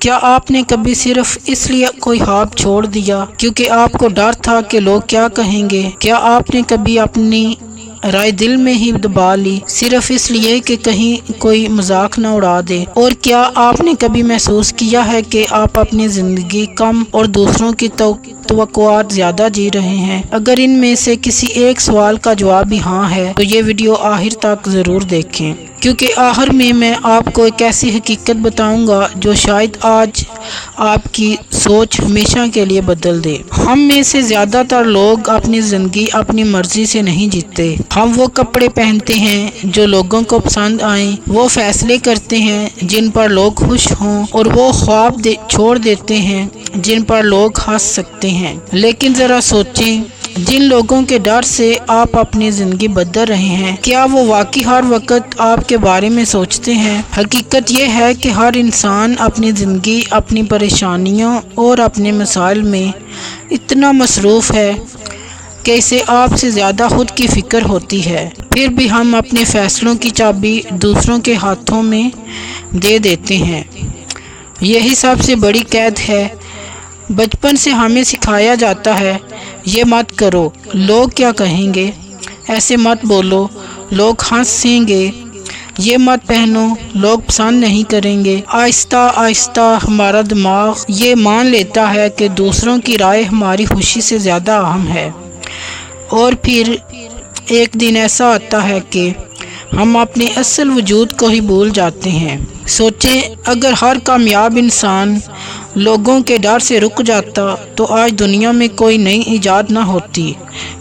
کیا آپ نے کبھی صرف اس لیے کوئی خواب چھوڑ دیا کیونکہ آپ کو ڈر تھا کہ لوگ کیا کہیں گے؟ کیا آپ نے کبھی اپنی رائے دل میں ہی دبا لی صرف اس لیے کہ کہیں کوئی مذاق نہ اڑا دے؟ اور کیا آپ نے کبھی محسوس کیا ہے کہ آپ اپنی زندگی کم اور دوسروں کی توقعات زیادہ جی رہے ہیں؟ اگر ان میں سے کسی ایک سوال کا جواب بھی ہاں ہے تو یہ ویڈیو آخر تک ضرور دیکھیں، کیونکہ آخر میں آپ کو ایک ایسی حقیقت بتاؤں گا جو شاید آج آپ کی سوچ ہمیشہ کے لیے بدل دے۔ ہم میں سے زیادہ تر لوگ اپنی زندگی اپنی مرضی سے نہیں جیتے۔ ہم وہ کپڑے پہنتے ہیں جو لوگوں کو پسند آئیں، وہ فیصلے کرتے ہیں جن پر لوگ خوش ہوں، اور وہ خواب چھوڑ دیتے ہیں جن پر لوگ ہنس سکتے ہیں۔ لیکن ذرا سوچیں، جن لوگوں کے ڈر سے آپ اپنی زندگی بدل رہے ہیں، کیا وہ واقعی ہر وقت آپ کے بارے میں سوچتے ہیں؟ حقیقت یہ ہے کہ ہر انسان اپنی زندگی، اپنی پریشانیوں اور اپنے مسائل میں اتنا مصروف ہے کہ اسے آپ سے زیادہ خود کی فکر ہوتی ہے۔ پھر بھی ہم اپنے فیصلوں کی چابی دوسروں کے ہاتھوں میں دے دیتے ہیں۔ یہی سب سے بڑی قید ہے۔ بچپن سے ہمیں سکھایا جاتا ہے، یہ مت کرو، لوگ کیا کہیں گے، ایسے مت بولو، لوگ ہنسیں گے، یہ مت پہنو، لوگ پسند نہیں کریں گے۔ آہستہ آہستہ ہمارا دماغ یہ مان لیتا ہے کہ دوسروں کی رائے ہماری خوشی سے زیادہ اہم ہے، اور پھر ایک دن ایسا آتا ہے کہ ہم اپنے اصل وجود کو ہی بھول جاتے ہیں۔ سوچیں، اگر ہر کامیاب انسان لوگوں کے ڈر سے رک جاتا تو آج دنیا میں کوئی نئی ایجاد نہ ہوتی،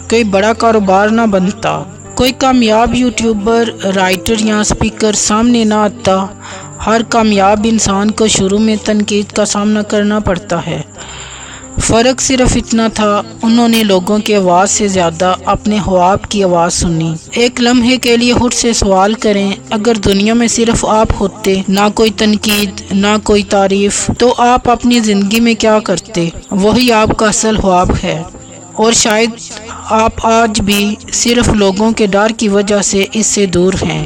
کوئی بڑا کاروبار نہ بنتا، کوئی کامیاب یوٹیوبر، رائٹر یا اسپیکر سامنے نہ آتا۔ ہر کامیاب انسان کو شروع میں تنقید کا سامنا کرنا پڑتا ہے۔ فرق صرف اتنا تھا، انہوں نے لوگوں کی آواز سے زیادہ اپنے خواب کی آواز سنی۔ ایک لمحے کے لیے خود سے سوال کریں، اگر دنیا میں صرف آپ ہوتے، نہ کوئی تنقید، نہ کوئی تعریف، تو آپ اپنی زندگی میں کیا کرتے؟ وہی آپ کا اصل خواب ہے، اور شاید آپ آج بھی صرف لوگوں کے ڈر کی وجہ سے اس سے دور ہیں۔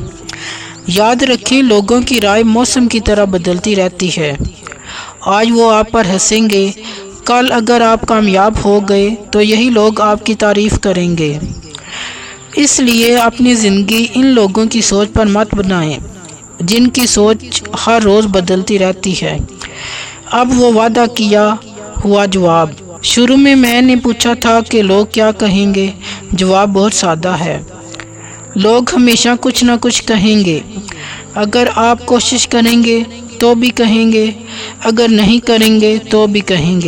یاد رکھیں، لوگوں کی رائے موسم کی طرح بدلتی رہتی ہے۔ آج وہ آپ پر ہنسیں گے، کل اگر آپ کامیاب ہو گئے تو یہی لوگ آپ کی تعریف کریں گے۔ اس لیے اپنی زندگی ان لوگوں کی سوچ پر مت بنائیں جن کی سوچ ہر روز بدلتی رہتی ہے۔ اب وہ وعدہ کیا ہوا جواب۔ شروع میں نے پوچھا تھا کہ لوگ کیا کہیں گے۔ جواب بہت سادہ ہے، لوگ ہمیشہ کچھ نہ کچھ کہیں گے۔ اگر آپ کوشش کریں گے تو بھی کہیں گے، اگر نہیں کریں گے تو بھی کہیں گے۔